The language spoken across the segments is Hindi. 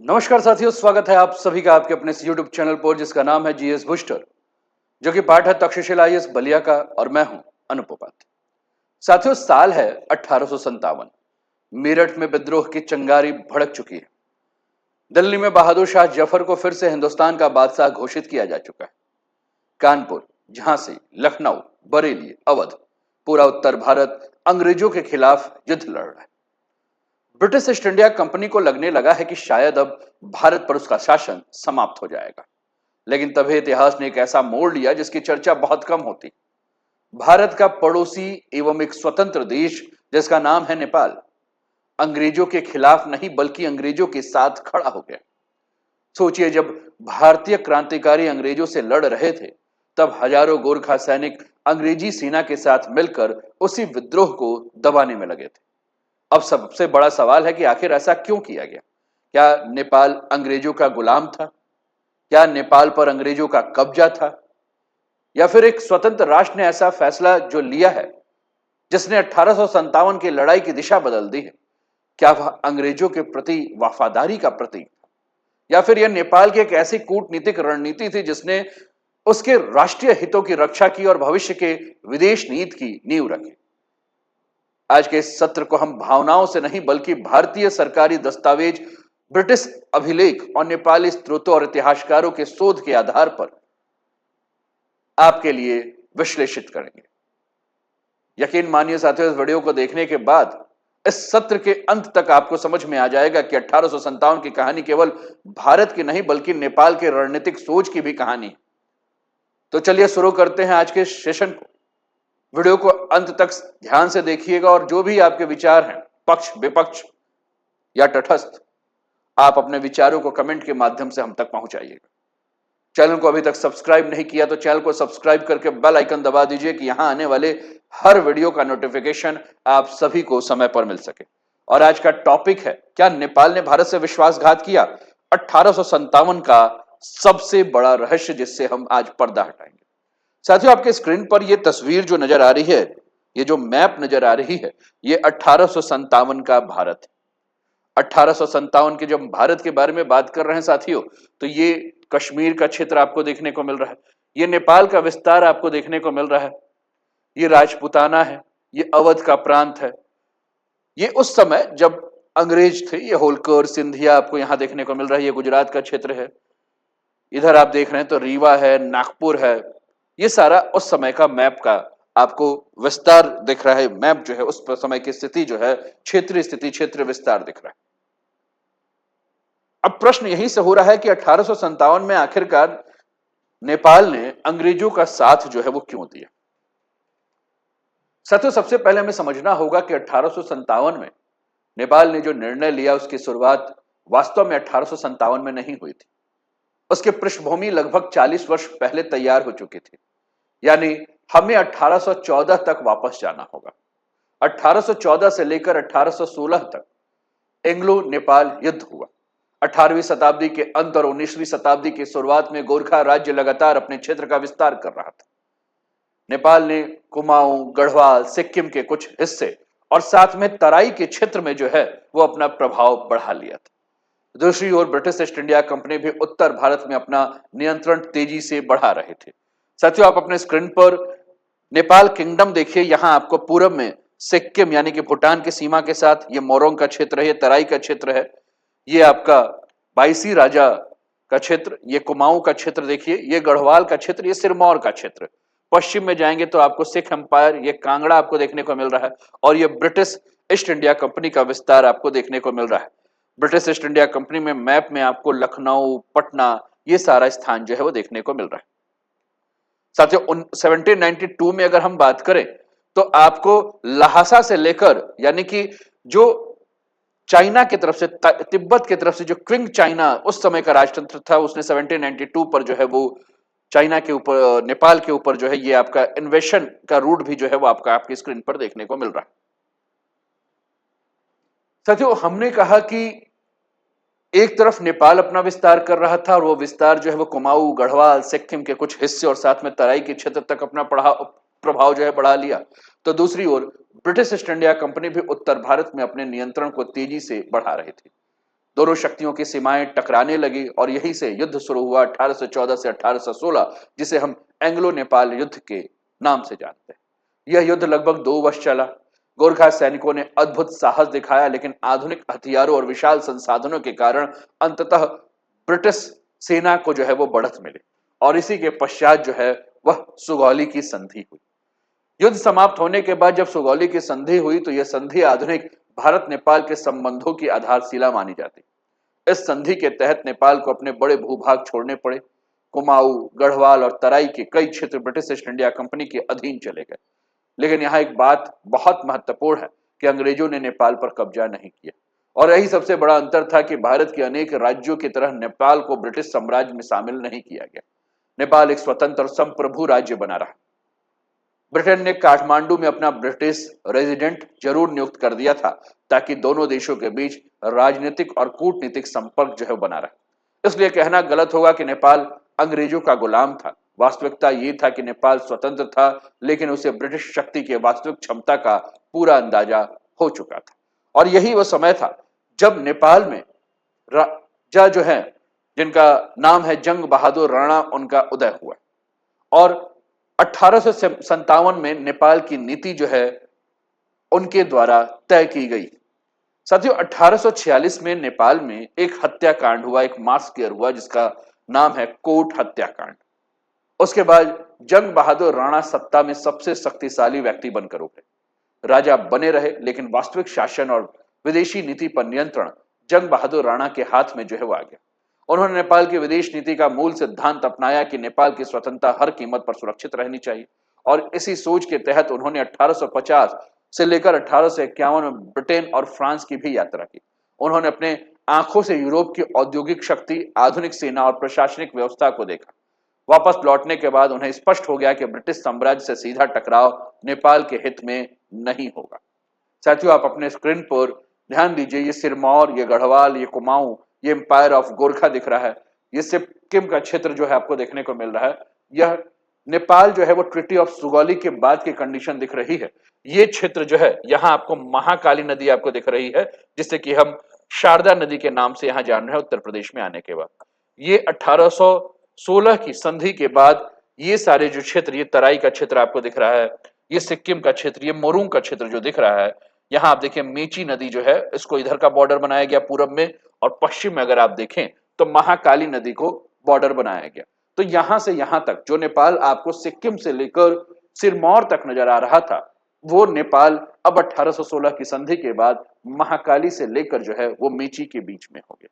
नमस्कार साथियों, स्वागत है आप सभी का आपके अपने इस YouTube चैनल पर जिसका नाम है जीएस बूस्टर, जो कि पार्ट है तक्षशिला आईएएस बलिया का और मैं हूं अनुप उपाध्याय। साथियों, साल है 1857। मेरठ में विद्रोह की चिंगारी भड़क चुकी है। दिल्ली में बहादुर शाह जफर को फिर से हिंदुस्तान का बादशाह घोषित किया जा चुका है। कानपुर, झांसी, लखनऊ, बरेली, अवध, पूरा उत्तर भारत अंग्रेजों के खिलाफ युद्ध लड़ रहा है। ब्रिटिश ईस्ट इंडिया कंपनी को लगने लगा है कि शायद अब भारत पर उसका शासन समाप्त हो जाएगा। लेकिन तभी इतिहास ने एक ऐसा मोड़ लिया जिसकी चर्चा बहुत कम होती। भारत का पड़ोसी एवं एक स्वतंत्र देश जिसका नाम है नेपाल, अंग्रेजों के खिलाफ नहीं बल्कि अंग्रेजों के साथ खड़ा हो गया। सोचिए, जब भारतीय क्रांतिकारी अंग्रेजों से लड़ रहे थे, तब हजारों गोरखा सैनिक अंग्रेजी सेना के साथ मिलकर उसी विद्रोह को दबाने में लगे थे। अब सबसे बड़ा सवाल है कि आखिर ऐसा क्यों किया गया? क्या नेपाल अंग्रेजों का गुलाम था? क्या नेपाल पर अंग्रेजों का कब्जा था? या फिर एक स्वतंत्र राष्ट्र ने ऐसा फैसला जो लिया है जिसने 1857 की लड़ाई की दिशा बदल दी है? क्या वह अंग्रेजों के प्रति वफादारी का प्रतीक था, या फिर यह नेपाल की एक ऐसी कूटनीतिक रणनीति थी जिसने उसके राष्ट्रीय हितों की रक्षा की और भविष्य के विदेश नीति की नींव रखी? आज के इस सत्र को हम भावनाओं से नहीं बल्कि भारतीय सरकारी दस्तावेज, ब्रिटिश अभिलेख और नेपाली स्रोतों और इतिहासकारों के शोध के आधार पर आपके लिए विश्लेषित करेंगे। यकीन मानिए साथियों, इस वीडियो को देखने के बाद इस सत्र के अंत तक आपको समझ में आ जाएगा कि 1857 की कहानी केवल भारत की नहीं बल्कि नेपाल के रणनीतिक सोच की भी कहानी है। तो चलिए शुरू करते हैं आज के सेशन को। वीडियो को अंत तक ध्यान से देखिएगा और जो भी आपके विचार हैं, पक्ष विपक्ष या तटस्थ, आप अपने विचारों को कमेंट के माध्यम से हम तक पहुंचाइएगा। चैनल को अभी तक सब्सक्राइब नहीं किया तो चैनल को सब्सक्राइब करके बेल आइकन दबा दीजिए कि यहां आने वाले हर वीडियो का नोटिफिकेशन आप सभी को समय पर मिल सके। और आज का टॉपिक है, क्या नेपाल ने भारत से विश्वासघात किया? 1857 का सबसे बड़ा रहस्य जिससे हम आज पर्दा हटाएंगे। साथियों, आपके स्क्रीन पर यह तस्वीर जो नजर आ रही है, ये जो मैप नजर आ रही है, ये 1857 का भारत है। 1857 के जब भारत के बारे में बात कर रहे हैं साथियों, तो ये कश्मीर का क्षेत्र आपको देखने को मिल रहा है, ये नेपाल का विस्तार आपको देखने को मिल रहा है, ये राजपुताना है, ये अवध का प्रांत है। ये उस समय जब अंग्रेज थे, ये होलकर, सिंधिया आपको यहां देखने को मिल रहा है, ये गुजरात का क्षेत्र है। इधर आप देख रहे हैं तो रीवा है, नागपुर है। ये सारा उस समय का मैप का आपको विस्तार दिख रहा है। मैप जो है उस समय की स्थिति जो है, क्षेत्रीय स्थिति, क्षेत्र विस्तार दिख रहा है। अब प्रश्न यहीं से हो रहा है कि 1857 में आखिरकार नेपाल ने अंग्रेजों का साथ जो है वो क्यों दिया? साथियों, सबसे पहले हमें समझना होगा कि 1857 में नेपाल ने जो निर्णय लिया उसकी शुरुआत वास्तव में 1857 में नहीं हुई थी। उसकी पृष्ठभूमि लगभग 40 वर्ष पहले तैयार हो चुकी थी। यानी हमें 1814 तक वापस जाना होगा। 1814 से लेकर 1816 तक एंग्लो नेपाल युद्ध हुआ। 18वीं शताब्दी के अंत और 19वीं शताब्दी की शुरुआत में गोरखा राज्य लगातार अपने क्षेत्र का विस्तार कर रहा था। नेपाल ने कुमाऊं, गढ़वाल, सिक्किम के कुछ हिस्से और साथ में तराई के क्षेत्र में जो है वो अपना प्रभाव बढ़ा लिया था। दूसरी ओर ब्रिटिश ईस्ट इंडिया कंपनी भी उत्तर भारत में अपना नियंत्रण तेजी से बढ़ा रहे थे। साथियों, आप अपने स्क्रीन पर नेपाल किंगडम देखिए। यहां आपको पूर्व में सिक्किम यानी कि भूटान की सीमा के साथ ये मोरोंग का क्षेत्र है, ये तराई का क्षेत्र है, ये आपका बाईसी राजा का क्षेत्र, ये कुमाऊं का क्षेत्र देखिए, ये गढ़वाल का क्षेत्र, ये सिरमौर का क्षेत्र। पश्चिम में जाएंगे तो आपको सिख एम्पायर, ये कांगड़ा आपको देखने को मिल रहा है, और ये ब्रिटिश ईस्ट इंडिया कंपनी का विस्तार आपको देखने को मिल रहा है। ब्रिटिश ईस्ट इंडिया कंपनी में मैप में आपको लखनऊ, पटना, ये सारा स्थान जो है वो देखने को मिल रहा है। साथियों, 1792 में अगर हम बात करें तो आपको लहासा से लेकर यानी कि जो चाइना की तरफ से, तिब्बत की तरफ से जो क्विंग चाइना उस समय का राजतंत्र था, उसने 1792 पर जो है वो चाइना के ऊपर, नेपाल के ऊपर जो है ये आपका इन्वेशन का रूट भी जो है वो आपका आपकी स्क्रीन पर देखने को मिल रहा है। साथियों, हमने कहा कि एक तरफ नेपाल अपना विस्तार कर रहा था और वो विस्तार जो है वो कुमाऊं, गढ़वाल, सिक्किम के कुछ हिस्से और साथ में तराई के क्षेत्र तक अपना प्रभाव जो है बढ़ा लिया। तो दूसरी ओर ब्रिटिश ईस्ट इंडिया कंपनी भी उत्तर भारत में अपने नियंत्रण को तेजी से बढ़ा रही थी। दोनों शक्तियों की सीमाएं टकराने लगी और यहीं से युद्ध शुरू हुआ 1814 से 1816, जिसे हम एंग्लो नेपाल युद्ध के नाम से जानते हैं। यह युद्ध लगभग 2 वर्ष चला। गोरखा सैनिकों ने अद्भुत साहस दिखाया, लेकिन आधुनिक हथियारों और विशाल संसाधनों के कारण अंततः ब्रिटिश सेना को जो है वो बढ़त मिली और इसी के पश्चात जो है वह सुगौली की संधि हुई। युद्ध समाप्त होने के बाद जब सुगौली की संधि हुई तो यह संधि आधुनिक भारत नेपाल के संबंधों की आधारशिला मानी जाती। इस संधि के तहत नेपाल को अपने बड़े भूभाग छोड़ने पड़े। कुमाऊं, गढ़वाल और तराई के कई क्षेत्र ब्रिटिश ईस्ट इंडिया कंपनी के अधीन चले गए। लेकिन यहाँ एक बात बहुत महत्वपूर्ण है कि अंग्रेजों ने नेपाल पर कब्जा नहीं किया और यही सबसे बड़ा अंतर था कि भारत के अनेक राज्यों की तरह नेपाल को ब्रिटिश साम्राज्य में शामिल नहीं किया गया। नेपाल एक स्वतंत्र और संप्रभु राज्य बना रहा। ब्रिटेन ने काठमांडू में अपना ब्रिटिश रेजिडेंट जरूर नियुक्त कर दिया था ताकि दोनों देशों के बीच राजनीतिक और कूटनीतिक संपर्क जो है बना रहे। इसलिए कहना गलत होगा कि नेपाल अंग्रेजों का गुलाम था। वास्तविकता ये था कि नेपाल स्वतंत्र था, लेकिन उसे ब्रिटिश शक्ति के वास्तविक क्षमता का पूरा अंदाजा हो चुका था। और यही वह समय था जब नेपाल में राजा जो है, जिनका नाम है जंग बहादुर राणा, उनका उदय हुआ और 1857 में नेपाल की नीति जो है उनके द्वारा तय की गई। साथियों, 1846 में नेपाल में एक हत्याकांड हुआ, एक मास केयर हुआ जिसका नाम है कोट हत्याकांड। उसके बाद जंग बहादुर राणा सत्ता में सबसे शक्तिशाली व्यक्ति बनकर उभरे। राजा बने रहे, लेकिन वास्तविक शासन और विदेशी नीति पर नियंत्रण जंग बहादुर राणा के हाथ में जो है वो आ गया। उन्होंने नेपाल की विदेश नीति का मूल सिद्धांत अपनाया कि नेपाल की स्वतंत्रता हर कीमत पर सुरक्षित रहनी चाहिए और इसी सोच के तहत उन्होंने 1850 से लेकर 1851 में ब्रिटेन और फ्रांस की भी यात्रा की। उन्होंने अपने आंखों से यूरोप की औद्योगिक शक्ति, आधुनिक सेना और प्रशासनिक व्यवस्था को देखा। वापस लौटने के बाद उन्हें स्पष्ट हो गया कि ब्रिटिश साम्राज्य से सीधा टकराव नेपाल के हित में नहीं होगा। साथियों, आप अपने स्क्रीन पर ध्यान दीजिए, ये सिरमौर, ये गढ़वाल, ये कुमाऊं, ये एम्पायर ऑफ गोरखा दिख रहा है, ये सिक्किम का क्षेत्र जो है आपको देखने को मिल रहा है। यह नेपाल जो है वो ट्रीटी ऑफ सुगौली के बाद की कंडीशन दिख रही है। ये क्षेत्र जो है, यहाँ आपको महाकाली नदी आपको दिख रही है, जिससे कि हम शारदा नदी के नाम से यहाँ जान रहे हैं उत्तर प्रदेश में आने के बाद। ये 1816 की संधि के बाद ये सारे जो क्षेत्र, ये तराई का क्षेत्र आपको दिख रहा है, ये सिक्किम का क्षेत्र, ये मोरूंग का क्षेत्र जो दिख रहा है, यहाँ आप देखिए मेची नदी जो है, इसको इधर का बॉर्डर बनाया गया पूरब में, और पश्चिम में अगर आप देखें तो महाकाली नदी को बॉर्डर बनाया गया। तो यहां से यहां तक जो नेपाल आपको सिक्किम से लेकर सिरमौर तक नजर आ रहा था, वो नेपाल अब 1816 की संधि के बाद महाकाली से लेकर जो है वो मेची के बीच में हो गया।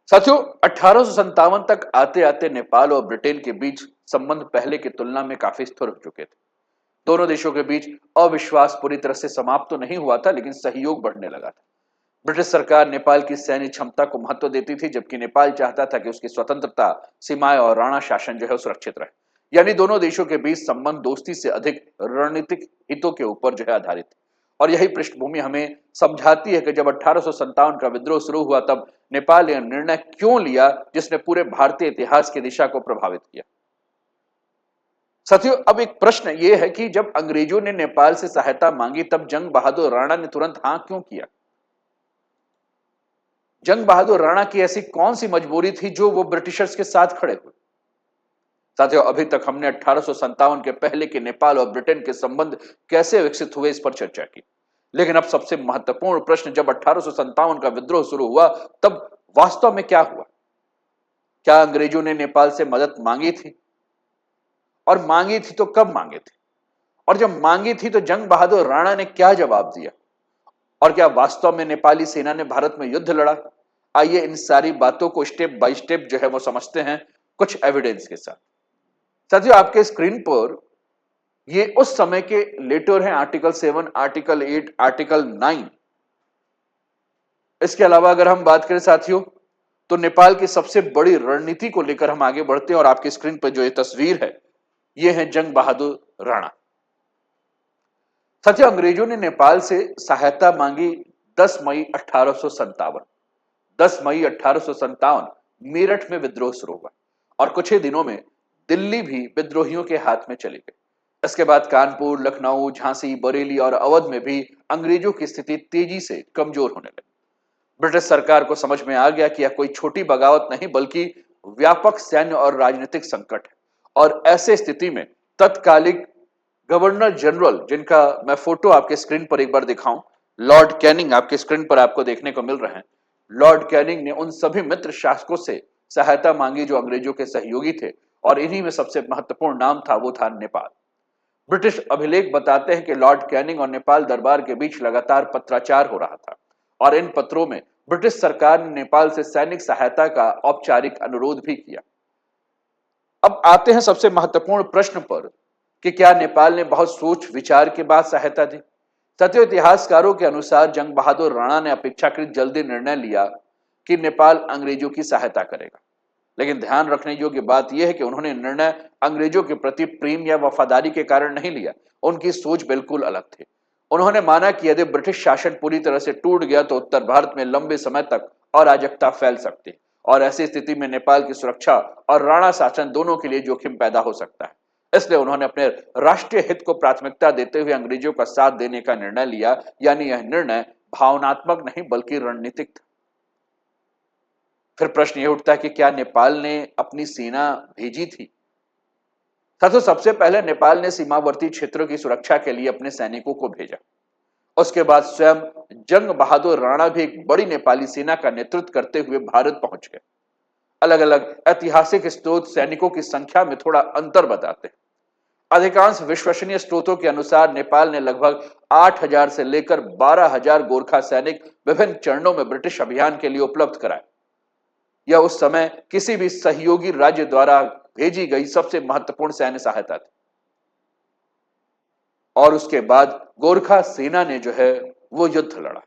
साथियों, 1857 तक आते आते नेपाल और ब्रिटेन के बीच संबंध पहले की तुलना में काफी स्थिर हो चुके थे। दोनों देशों के बीच अविश्वास पूरी तरह से समाप्त तो नहीं हुआ था, लेकिन सहयोग बढ़ने लगा था। ब्रिटिश सरकार नेपाल की सैन्य क्षमता को महत्व देती थी, जबकि नेपाल चाहता था कि उसकी स्वतंत्रता, सीमाएं और राणा शासन जो है सुरक्षित रहे। यानी दोनों देशों के बीच संबंध दोस्ती से अधिक रणनीतिक हितों के ऊपर जो है आधारित है। और यही पृष्ठभूमि हमें समझाती है कि जब 1857 का विद्रोह शुरू हुआ, तब नेपाल यह निर्णय क्यों लिया जिसने पूरे भारतीय इतिहास की दिशा को प्रभावित किया। साथियों, अब एक प्रश्न यह है कि जब अंग्रेजों ने नेपाल से सहायता मांगी, तब जंग बहादुर राणा ने तुरंत हां क्यों किया? जंग बहादुर राणा की ऐसी कौन सी मजबूरी थी जो वो ब्रिटिशर्स के साथ खड़े हुए? साथियों, अभी तक हमने 1857 के पहले के नेपाल और ब्रिटेन के संबंध कैसे विकसित हुए इस पर चर्चा की, लेकिन अब सबसे महत्वपूर्ण प्रश्न, जब 1857 का विद्रोह शुरू हुआ तब वास्तव में क्या हुआ? क्या अंग्रेजों ने नेपाल से मदद मांगी थी? और मांगी थी तो कब मांगी थी? और जब मांगी थी तो जंग बहादुर राणा ने क्या जवाब दिया? और क्या वास्तव में नेपाली सेना ने भारत में युद्ध लड़ा? आइए इन सारी बातों को स्टेप बाय स्टेप जो है वो समझते हैं कुछ एविडेंस के साथ। साथियों, आपके स्क्रीन पर ये उस समय के लेटर हैं, आर्टिकल 7, आर्टिकल 8, आर्टिकल 9। इसके अलावा अगर हम बात करें साथियों, तो नेपाल की सबसे बड़ी रणनीति को लेकर हम आगे बढ़ते हैं और आपकी स्क्रीन पर जो ये तस्वीर है, ये है जंग बहादुर राणा। साथियों, अंग्रेजों ने नेपाल से सहायता मांगी 10 मई 1857। 10 मई 1857 मेरठ में विद्रोह शुरू हुआ और कुछ ही दिनों में दिल्ली भी विद्रोहियों के हाथ में चली गई। इसके बाद कानपुर, लखनऊ, झांसी, बरेली और अवध में भी अंग्रेजों की स्थिति तेजी से कमजोर होने लगी। ब्रिटिश सरकार को समझ में आ गया कि यह कोई छोटी बगावत नहीं बल्कि व्यापक सैन्य और राजनीतिक संकट है। और ऐसे स्थिति में तत्कालिक गवर्नर जनरल, जिनका मैं फोटो आपके स्क्रीन पर एक बार दिखाऊं, लॉर्ड कैनिंग आपके स्क्रीन पर आपको देखने को मिल रहे हैं। लॉर्ड कैनिंग ने उन सभी मित्र शासकों से सहायता मांगी जो अंग्रेजों के सहयोगी थे, और इन्हीं में सबसे महत्वपूर्ण नाम था वो था नेपाल। ब्रिटिश अभिलेख बताते हैं कि लॉर्ड कैनिंग और नेपाल दरबार के बीच लगातार पत्राचार हो रहा था, और इन पत्रों में ब्रिटिश सरकार ने नेपाल से सैनिक सहायता का औपचारिक अनुरोध भी किया। अब आते हैं सबसे महत्वपूर्ण प्रश्न पर कि क्या नेपाल ने बहुत सोच विचार के बाद सहायता दी। साथियों, इतिहासकारों के अनुसार जंग बहादुर राणा ने अपेक्षाकृत जल्दी निर्णय लिया कि नेपाल अंग्रेजों की सहायता करेगा। लेकिन ध्यान रखने योग्य बात यह है कि उन्होंने निर्णय अंग्रेजों के प्रति प्रेम या वफादारी के कारण नहीं लिया। उनकी सोच बिल्कुल अलग थी। उन्होंने माना कि यदि ब्रिटिश शासन पूरी तरह से टूट गया तो उत्तर भारत में लंबे समय तक अराजकता फैल सकती, और ऐसी स्थिति में नेपाल की सुरक्षा और राणा शासन दोनों के लिए जोखिम पैदा हो सकता है। इसलिए उन्होंने अपने राष्ट्रीय हित को प्राथमिकता देते हुए अंग्रेजों का साथ देने का निर्णय लिया। यानी यह निर्णय भावनात्मक नहीं बल्कि रणनीतिक था। फिर प्रश्न यह उठता है कि क्या नेपाल ने अपनी सेना भेजी थी। साथियों, सबसे पहले नेपाल ने सीमावर्ती क्षेत्रों की सुरक्षा के लिए अपने सैनिकों को भेजा। उसके बाद स्वयं जंग बहादुर राणा भी एक बड़ी नेपाली सेना का नेतृत्व करते हुए भारत पहुंच गए। अलग अलग ऐतिहासिक स्रोत सैनिकों की संख्या में थोड़ा अंतर बताते हैं। अधिकांश विश्वसनीय स्रोतों के अनुसार नेपाल ने लगभग 8,000 से लेकर 12,000 गोरखा सैनिक विभिन्न चरणों में ब्रिटिश अभियान के लिए उपलब्ध कराए। यह उस समय किसी भी सहयोगी राज्य द्वारा भेजी गई सबसे महत्वपूर्ण सैन्य सहायता थी। और उसके बाद गोरखा सेना ने जो है वो युद्ध लड़ा।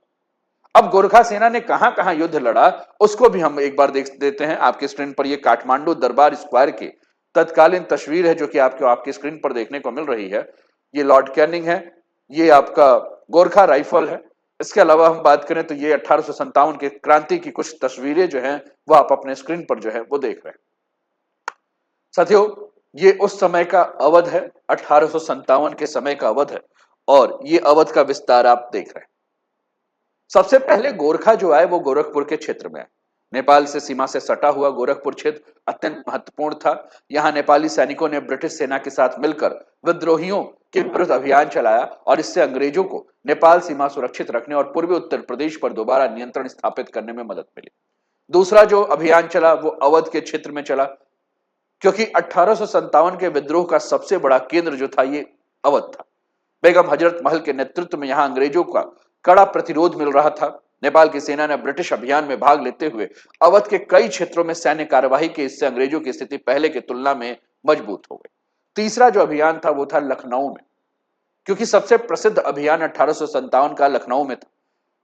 अब गोरखा सेना ने कहां कहां युद्ध लड़ा उसको भी हम एक बार देख देते हैं। आपके स्क्रीन पर ये काठमांडू दरबार स्क्वायर की तत्कालीन तस्वीर है जो कि आपको आपकी स्क्रीन पर देखने को मिल रही है। ये लॉर्ड कैनिंग है, ये आपका गोरखा राइफल है। इसके अलावा हम बात करें तो ये 1857 के क्रांति की कुछ तस्वीरें जो हैं वो आप अपने स्क्रीन पर जो है वो देख रहे हैं। साथियों, ये उस समय का अवध है, 1857 के समय का अवध है, और ये अवध का विस्तार आप देख रहे हैं। सबसे पहले गोरखा जो आए वो गोरखपुर के क्षेत्र में है। नेपाल से सीमा से सटा हुआ गोरखपुर क्षेत्र अत्यंत महत्वपूर्ण था। यहां नेपाली सैनिकों ने ब्रिटिश सेना के साथ मिलकर विद्रोहियों के विरुद्ध अभियान चलाया, और इससे अंग्रेजों को नेपाल सीमा सुरक्षित रखने और पूर्वी उत्तर प्रदेश पर दोबारा नियंत्रण स्थापित करने में मदद मिली। दूसरा जो अभियान चला वो अवध के क्षेत्र में चला, क्योंकि 1857 के विद्रोह का सबसे बड़ा केंद्र जो था ये अवध था। बेगम हजरत महल के नेतृत्व में यहां अंग्रेजों का कड़ा प्रतिरोध मिल रहा था। नेपाल की सेना ने ब्रिटिश अभियान में भाग लेते हुए अवध के कई क्षेत्रों में सैन्य कार्यवाही की, इससे अंग्रेजों की स्थिति पहले की तुलना में मजबूत हो गई। तीसरा जो अभियान था वो था लखनऊ में, क्योंकि सबसे प्रसिद्ध अभियान 1857 का लखनऊ में था।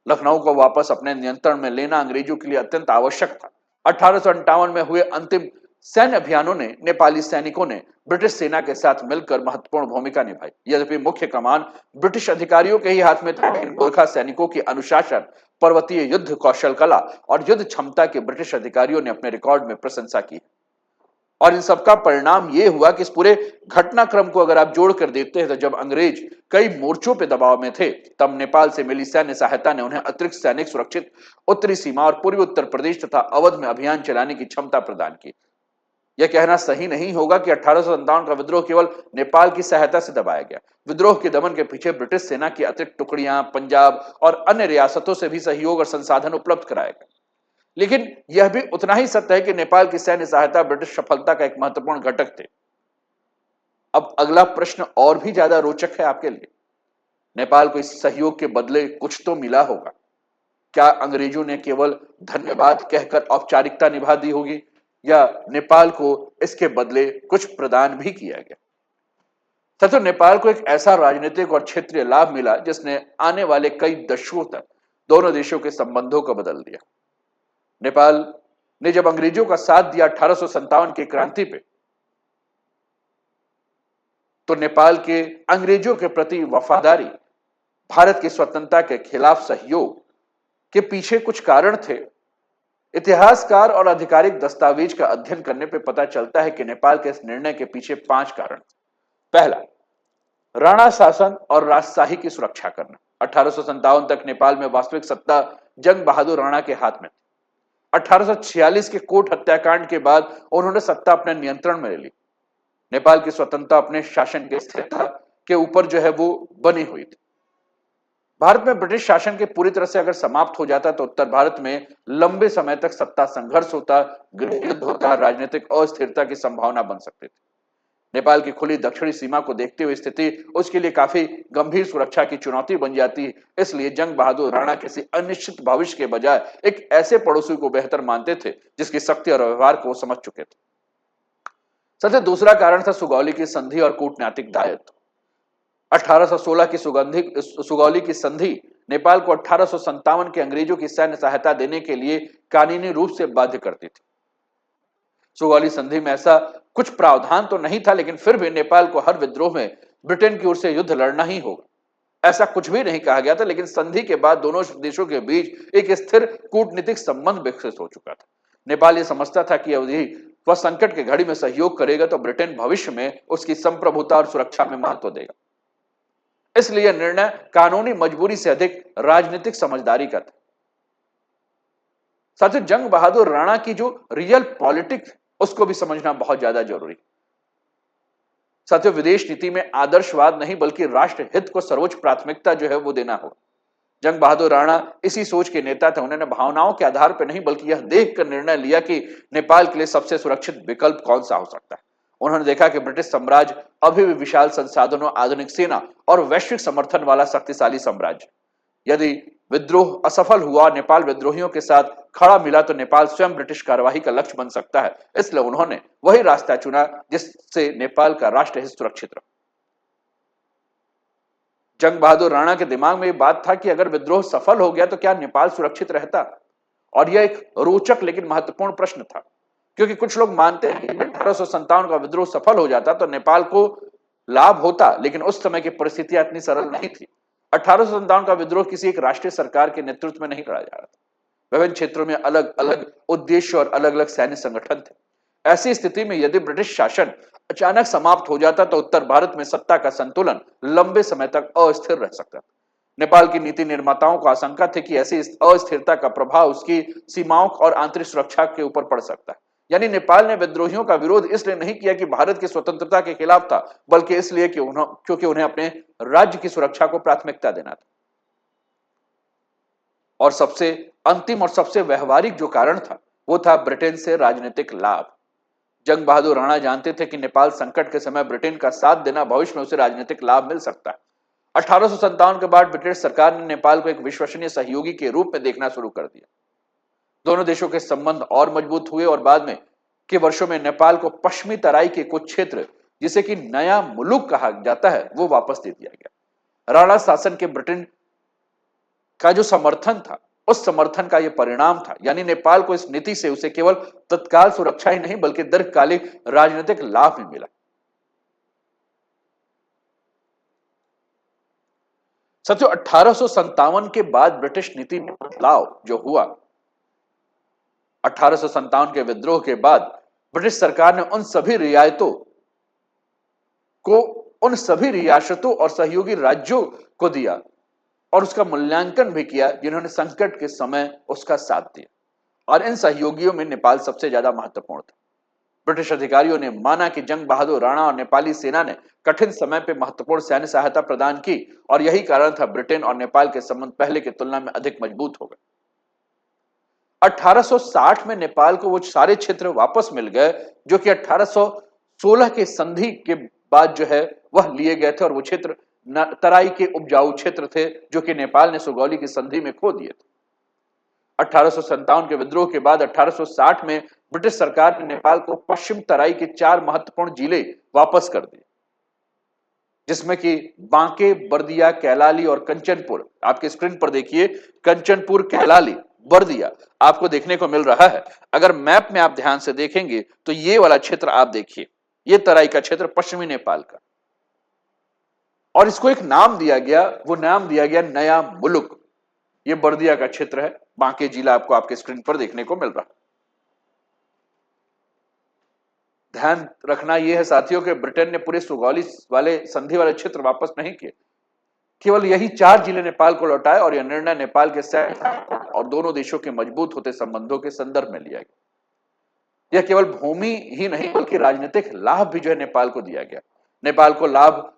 लखनऊ को वापस अपने नियंत्रण में लेना अंग्रेजों के लिए अत्यंत आवश्यक था। 1858 में हुए अंतिम सैन्य अभियानों ने नेपाली सैनिकों ने ब्रिटिश सेना के साथ मिलकर महत्वपूर्ण भूमिका निभाई। यद्यपि मुख्य कमान ब्रिटिश अधिकारियों के ही हाथ में था, लेकिन गोरखा सैनिकों की अनुशासन, पर्वतीय युद्ध कौशल कला और युद्ध क्षमता के ब्रिटिश अधिकारियों ने अपने रिकॉर्ड में प्रशंसा की। और इन सबका परिणाम यह हुआ कि इस पूरे घटनाक्रम को अगर आप जोड़ कर देखते हैं तो जब अंग्रेज कई मोर्चों पे दबाव में थे, तब नेपाल से मिली सैन्य सहायता ने उन्हें अतिरिक्त सैनिक, सुरक्षित उत्तरी सीमा और पूर्वी उत्तर प्रदेश तथा अवध में अभियान चलाने की क्षमता प्रदान की। यह कहना सही नहीं होगा कि 1857 का विद्रोह केवल नेपाल की सहायता से दबाया गया। विद्रोह के दमन के पीछे ब्रिटिश सेना की अतिरिक्त टुकड़ियां, पंजाब और अन्य रियासतों से भी सहयोग और संसाधन उपलब्ध कराए गए। लेकिन यह भी उतना ही सत्य है कि नेपाल की सैन्य सहायता ब्रिटिश सफलता का एक महत्वपूर्ण घटक थे। अब अगला प्रश्न और भी ज्यादा रोचक है आपके लिए। नेपाल को इस सहयोग के बदले कुछ तो मिला होगा। क्या अंग्रेजों ने केवल धन्यवाद कहकर औपचारिकता निभा दी होगी, या नेपाल को इसके बदले कुछ प्रदान भी किया गया। साथियों, नेपाल को एक ऐसा राजनीतिक और क्षेत्रीय लाभ मिला जिसने आने वाले कई दशकों तक दोनों देशों के संबंधों को बदल दिया। नेपाल ने जब अंग्रेजों का साथ दिया 1857 की क्रांति पे, तो नेपाल के अंग्रेजों के प्रति वफादारी, भारत की स्वतंत्रता के खिलाफ सहयोग के पीछे कुछ कारण थे। इतिहासकार और आधिकारिक दस्तावेज का अध्ययन करने पर पता चलता है कि नेपाल के इस निर्णय के पीछे 5 कारण। पहला, राणा शासन और राजशाही की सुरक्षा करना। 1857 तक नेपाल में वास्तविक सत्ता जंग बहादुर राणा के हाथ में थी। 1846 के कोट हत्याकांड के बाद उन्होंने सत्ता अपने नियंत्रण में ले ली। नेपाल की स्वतंत्रता अपने शासन के स्थिरता के ऊपर जो है वो बनी हुई थी। भारत में ब्रिटिश शासन के पूरी तरह से अगर समाप्त हो जाता तो उत्तर भारत में लंबे समय तक सत्ता संघर्ष होता, गृह युद्ध होता, राजनीतिक अस्थिरता की संभावना बन सकती थी। नेपाल की खुली दक्षिणी सीमा को देखते हुए स्थिति उसके लिए काफी गंभीर सुरक्षा की चुनौती बन जाती है। इसलिए जंग बहादुर राणा किसी अनिश्चित भविष्य के बजाय एक ऐसे पड़ोसी को बेहतर मानते थे जिसकी शक्ति और व्यवहार को समझ चुके थे। सबसे दूसरा कारण था सुगौली की संधि और कूटनीतिक दायित्व। 1816 की सुगौली की संधि नेपाल को 1857 के अंग्रेजों की सैन्य सहायता देने के लिए कानूनी रूप से बाध्य करती थी। सुगौली संधि में ऐसा कुछ प्रावधान तो नहीं था, लेकिन फिर भी नेपाल को हर विद्रोह में ब्रिटेन की ओर से युद्ध लड़ना ही होगा, ऐसा कुछ भी नहीं कहा गया था। लेकिन संधि के बाद दोनों देशों के बीच एक स्थिर कूटनीतिक संबंध विकसित हो चुका था। नेपाल यह समझता था कि यदि वह संकट की घड़ी में सहयोग करेगा तो ब्रिटेन भविष्य में उसकी संप्रभुता और सुरक्षा में महत्व देगा। इसलिए निर्णय कानूनी मजबूरी से अधिक राजनीतिक समझदारी का था। साथ ही जंग बहादुर राणा की जो रियल पॉलिटिक्स उसको भी समझना बहुत ज्यादा जरूरी। साथियों, विदेश नीति में आदर्शवाद नहीं बल्कि राष्ट्र हित को सर्वोच्च प्राथमिकता जो है वो देना होगा। जंग बहादुर राणा इसी सोच के नेता थे। उन्होंने भावनाओं के आधार पर नहीं बल्कि यह देखकर निर्णय लिया कि नेपाल के लिए सबसे सुरक्षित विकल्प कौन सा हो सकता है। उन्होंने देखा कि ब्रिटिश साम्राज्य अभी भी विशाल संसाधनों, आधुनिक सेना और वैश्विक समर्थन वाला शक्तिशाली साम्राज्य। यदि विद्रोह असफल हुआ, नेपाल विद्रोहियों के साथ खड़ा मिला तो नेपाल स्वयं ब्रिटिश कार्यवाही का लक्ष्य बन सकता है। इसलिए उन्होंने वही रास्ता चुना जिससे नेपाल का राष्ट्र हित सुरक्षित रहा। जंग बहादुर राणा के दिमाग में यह बात था कि अगर विद्रोह सफल हो गया तो क्या नेपाल सुरक्षित रहता, और यह एक रोचक लेकिन महत्वपूर्ण प्रश्न था, क्योंकि कुछ लोग मानते हैं कि 1857 का विद्रोह सफल हो जाता तो नेपाल को लाभ होता, लेकिन उस समय की परिस्थितियां इतनी सरल नहीं थी। 1857 का विद्रोह किसी एक राष्ट्रीय सरकार के नेतृत्व में नहीं लड़ा जा रहा था। विभिन्न क्षेत्रों में अलग अलग उद्देश्य और अलग अलग सैन्य संगठन थे। ऐसी स्थिति में यदि ब्रिटिश शासन अचानक समाप्त हो जाता तो उत्तर भारत में सत्ता का संतुलन लंबे समय तक अस्थिर रह सकता था। नेपाल की नीति निर्माताओं को आशंका थी कि ऐसी अस्थिरता का प्रभाव उसकी सीमाओं और आंतरिक सुरक्षा के ऊपर पड़ सकता है। यानी नेपाल ने विद्रोहियों का विरोध इसलिए नहीं किया कि भारत की स्वतंत्रता के खिलाफ था, बल्कि इसलिए कि क्योंकि उन्हें अपने राज्य की सुरक्षा को प्राथमिकता देना था। और सबसे अंतिम और सबसे व्यवहारिक जो कारण था वो था ब्रिटेन से राजनीतिक लाभ। जंग बहादुर राणा जानते थे कि नेपाल संकट के समय ब्रिटेन का साथ देना भविष्य में उसे राजनीतिक लाभ मिल सकता है। 1857 के बाद ब्रिटिश सरकार ने नेपाल को एक विश्वसनीय सहयोगी के रूप में देखना शुरू कर दिया। दोनों देशों के संबंध और मजबूत हुए और बाद में के वर्षों में नेपाल को पश्चिमी तराई के कुछ क्षेत्र, जिसे कि नया मुलुक कहा जाता है, वो वापस दे दिया गया। राणा शासन के ब्रिटेन का जो समर्थन था उस समर्थन का यह परिणाम था। यानी नेपाल को इस नीति से उसे केवल तत्काल सुरक्षा ही नहीं बल्कि दीर्घकालिक राजनीतिक लाभ भी मिला। साथियों, 1857 के बाद ब्रिटिश नीति में बदलाव जो हुआ, 1857 के विद्रोह के बाद ब्रिटिश सरकार ने उन सभी रियासतों और सहयोगी राज्यों को दिया और उसका मूल्यांकन भी किया जिन्होंने संकट के समय उसका साथ दिया, और इन सहयोगियों में नेपाल सबसे ज्यादा महत्वपूर्ण था। ब्रिटिश अधिकारियों ने माना कि जंग बहादुर राणा और नेपाली सेना ने कठिन समय पर महत्वपूर्ण सैन्य सहायता प्रदान की और यही कारण था ब्रिटेन और नेपाल के संबंध पहले की तुलना में अधिक मजबूत हो गए। 1860 में नेपाल को वो सारे क्षेत्र वापस मिल गए जो कि 1816 के संधि के बाद जो है वह लिए गए थे, और वो क्षेत्र तराई के उपजाऊ क्षेत्र थे जो कि नेपाल ने सुगौली की संधि में खो दिए थे। 1857 के विद्रोह के बाद 1860 में ब्रिटिश सरकार ने नेपाल को पश्चिम तराई के 4 महत्वपूर्ण जिले वापस कर दिए, जिसमें कि बांके, बर्दिया, कैलाली और कंचनपुर। आपके स्क्रीन पर देखिए, कंचनपुर, कैलाली, बर्दिया आपको देखने को मिल रहा है। अगर मैप में आप ध्यान से देखेंगे तो ये वाला क्षेत्र आप देखिए, ये तराई का क्षेत्र पश्चिमी नेपाल का, और इसको एक नाम दिया गया, वो नाम दिया गया नया मुलुक। ये बर्दिया का क्षेत्र है, बांके जिला आपको आपके स्क्रीन पर देखने को मिल रहा है। ध्यान रखना यह है साथियों कि ब्रिटेन ने पूरे सुगौली वाले संधि वाले क्षेत्र वापस नहीं किए। केवल यही 4 जिले नेपाल को लौटाए और यह निर्णय नेपाल के सैन्य और दोनों देशों के मजबूत होते संबंधों के संदर्भ में लिया गया। यह केवल भूमि ही नहीं बल्कि राजनीतिक लाभ भी जो है नेपाल को दिया गया। नेपाल को लाभ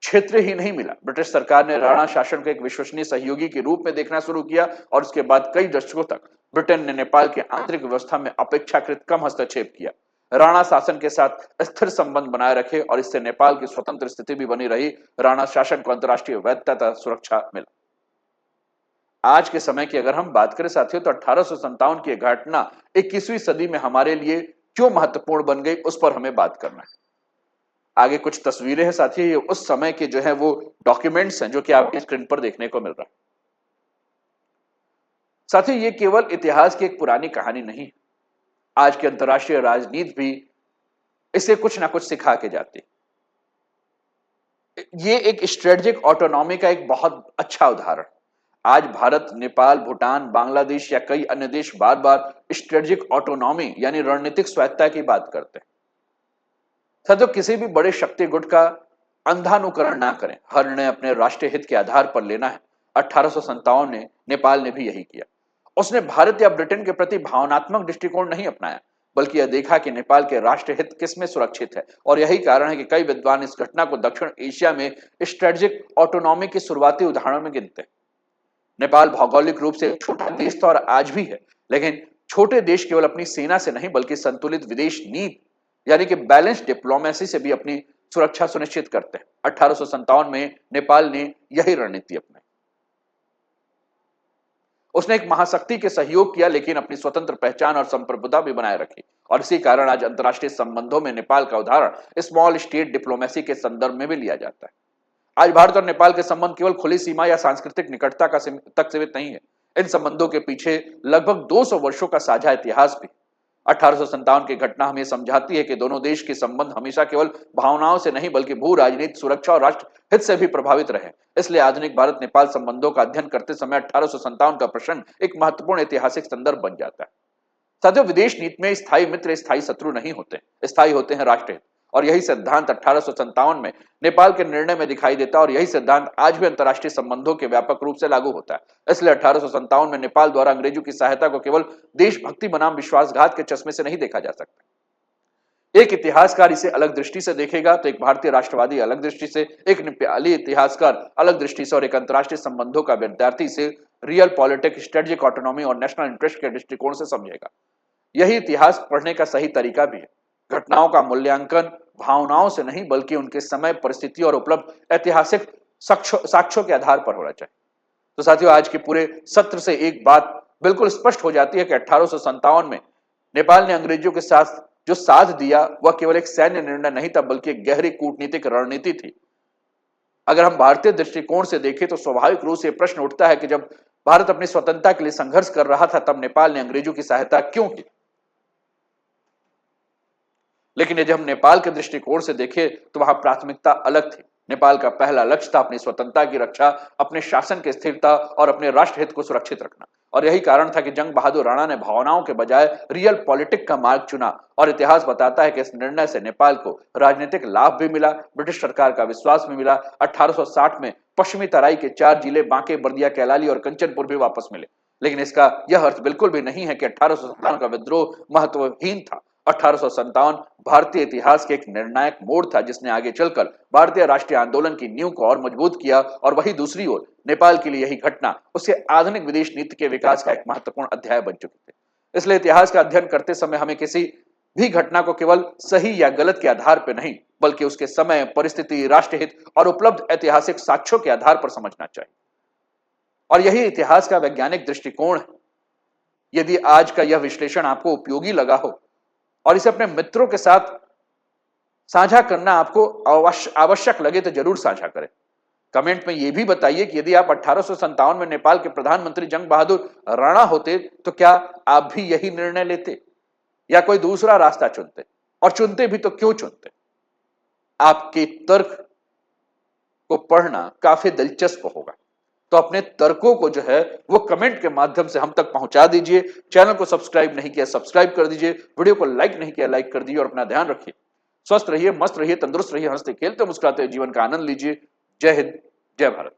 क्षेत्र ही नहीं मिला, ब्रिटिश सरकार ने राणा शासन को एक विश्वसनीय सहयोगी के रूप में देखना शुरू किया और उसके बाद कई दशकों तक ब्रिटेन ने नेपाल की आंतरिक व्यवस्था में अपेक्षाकृत कम हस्तक्षेप किया। राणा शासन के साथ स्थिर संबंध बनाए रखे और इससे नेपाल की स्वतंत्र स्थिति भी बनी रही। राणा शासन को अंतर्राष्ट्रीय वैधता सुरक्षा मिला। आज के समय की अगर हम बात करें साथियों, तो 1857 की घटना 21वीं सदी में हमारे लिए क्यों महत्वपूर्ण बन गई, उस पर हमें बात करना है। आगे कुछ तस्वीरें हैं साथियों, ये उस समय के जो है वो डॉक्यूमेंट्स हैं जो कि आपकी स्क्रीन पर देखने को मिल रहा है। साथियों, ये केवल इतिहास की एक पुरानी कहानी नहीं है, आज की अंतर्राष्ट्रीय राजनीति भी इसे कुछ ना कुछ सिखा के जाती है। ये एक स्ट्रेटेजिक ऑटोनॉमी का एक बहुत अच्छा उदाहरण। आज भारत, नेपाल, भूटान, बांग्लादेश या कई अन्य देश बार बार स्ट्रेटेजिक ऑटोनॉमी यानी रणनीतिक स्वायत्तता की बात करते हैं। साथियों, किसी भी बड़े शक्ति गुट का अंधानुकरण ना करें, हर निर्णय अपने राष्ट्रीय हित के आधार पर लेना है। 1857 में नेपाल ने भी यही किया। उसने भारत या ब्रिटेन के प्रति भावनात्मक दृष्टिकोण नहीं अपनाया, बल्कि यह देखा कि नेपाल के राष्ट्रीय हित किसमें सुरक्षित है। और यही कारण है कि कई विद्वान इस घटना को दक्षिण एशिया में स्ट्रेटेजिक ऑटोनॉमी के शुरुआती उदाहरणों में गिनते हैं। नेपाल भौगोलिक रूप से एक छोटा देश था और आज भी है, लेकिन छोटे देश केवल अपनी सेना से नहीं बल्कि संतुलित विदेश नीति यानी कि बैलेंस डिप्लोमेसी से भी अपनी सुरक्षा सुनिश्चित करते हैं। 1857 में नेपाल ने यही रणनीति अपनाई। उसने एक महाशक्ति के सहयोग किया लेकिन अपनी स्वतंत्र पहचान और संप्रभुता भी बनाए रखी। और इसी कारण आज अंतर्राष्ट्रीय संबंधों में नेपाल का उदाहरण स्मॉल स्टेट डिप्लोमेसी के संदर्भ में भी लिया जाता है। आज भारत और नेपाल के संबंध केवल खुली सीमा या सांस्कृतिक निकटता तक सीमित नहीं है। इन संबंधों के पीछे लगभग 200 वर्षों का साझा इतिहास भी। 1857 की घटना हमें समझाती है कि दोनों देश के संबंध हमेशा केवल भावनाओं से नहीं बल्कि भू राजनीति, सुरक्षा और राष्ट्र हित से भी प्रभावित रहे। इसलिए आधुनिक भारत नेपाल संबंधों का अध्ययन करते समय 1857 का प्रश्न एक महत्वपूर्ण ऐतिहासिक संदर्भ बन जाता है। साथियों, विदेश नीति में स्थायी मित्र स्थायी शत्रु नहीं होते, स्थायी होते हैं राष्ट्र हित। और यही सिद्धांत 1857 में नेपाल के निर्णय में दिखाई देता है और यही सिद्धांत आज भी अंतर्राष्ट्रीय संबंधों के व्यापक रूप से लागू होता है। इसलिए 1857 में नेपाल द्वारा अंग्रेजों की सहायता को केवल देशभक्ति बनाम विश्वासघात के चश्मे से नहीं देखा जा सकता। एक इतिहासकार इसे अलग दृष्टि से देखेगा तो एक भारतीय राष्ट्रवादी अलग दृष्टि से, एक नेपाली इतिहासकार अलग दृष्टि से और एक अंतर्राष्ट्रीय संबंधों का विद्यार्थी से रियल पॉलिटिक्स, स्ट्रेटेजिक ऑटोनॉमी और नेशनल इंटरेस्ट के दृष्टिकोण से समझेगा। यही इतिहास पढ़ने का सही तरीका भी है। घटनाओं का मूल्यांकन भावनाओं से नहीं बल्कि उनके समय, परिस्थिति और उपलब्ध ऐतिहासिक साक्ष्यों के आधार पर होना चाहिए। तो साथियों, आज के पूरे सत्र से एक बात बिल्कुल स्पष्ट हो जाती है कि 1857 में नेपाल ने अंग्रेजों के साथ जो साथ दिया वह केवल एक सैन्य निर्णय नहीं था बल्कि एक गहरी कूटनीतिक रणनीति थी। अगर हम भारतीय दृष्टिकोण से देखें तो स्वाभाविक रूप से प्रश्न उठता है कि जब भारत अपनी स्वतंत्रता के लिए संघर्ष कर रहा था तब नेपाल ने अंग्रेजों की सहायता क्यों की। लेकिन यदि हम नेपाल के दृष्टिकोण से देखें तो वहां प्राथमिकता अलग थी। नेपाल का पहला लक्ष्य था अपनी स्वतंत्रता की रक्षा, अपने शासन की स्थिरता और अपने राष्ट्र हित को सुरक्षित रखना। और यही कारण था कि जंग बहादुर राणा ने भावनाओं के बजाय रियल पॉलिटिक का मार्ग चुना। और इतिहास बताता है कि इस निर्णय से नेपाल को राजनीतिक लाभ भी मिला, ब्रिटिश सरकार का विश्वास भी मिला। 1860 में पश्चिमी तराई के 4 जिले बांके, बर्दिया, कैलाली और कंचनपुर भी वापस मिले। लेकिन इसका यह अर्थ बिल्कुल भी नहीं है कि 1857 का विद्रोह महत्वहीन था। 1857 भारतीय इतिहास के एक निर्णायक मोड़ था जिसने आगे चलकर भारतीय राष्ट्रीय आंदोलन की नींव को और मजबूत किया। और वही दूसरी ओर नेपाल के लिए यही घटना उसके आधुनिक विदेश नीति के विकास का एक महत्वपूर्ण अध्याय बन चुकी थी। इसलिए इतिहास का अध्ययन करते समय हमें किसी भी घटना को केवल सही या गलत के आधार पर नहीं बल्कि उसके समय, परिस्थिति, राष्ट्रीय हित और उपलब्ध ऐतिहासिक साक्ष्यों के आधार पर समझना चाहिए। और यही इतिहास का वैज्ञानिक दृष्टिकोण है। यदि आज का यह विश्लेषण आपको उपयोगी लगा हो और इसे अपने मित्रों के साथ साझा करना आपको आवश्यक लगे तो जरूर साझा करें। कमेंट में यह भी बताइए कि यदि आप 1857 में नेपाल के प्रधानमंत्री जंग बहादुर राणा होते तो क्या आप भी यही निर्णय लेते या कोई दूसरा रास्ता चुनते, और चुनते भी तो क्यों चुनते। आपके तर्क को पढ़ना काफी दिलचस्प होगा। तो अपने तर्कों को जो है वो कमेंट के माध्यम से हम तक पहुंचा दीजिए। चैनल को सब्सक्राइब नहीं किया सब्सक्राइब कर दीजिए, वीडियो को लाइक नहीं किया लाइक कर दीजिए और अपना ध्यान रखिए। स्वस्थ रहिए, मस्त रहिए, तंदुरुस्त रहिए, हंसते खेलते मुस्कुराते जीवन का आनंद लीजिए। जय हिंद, जय भारत।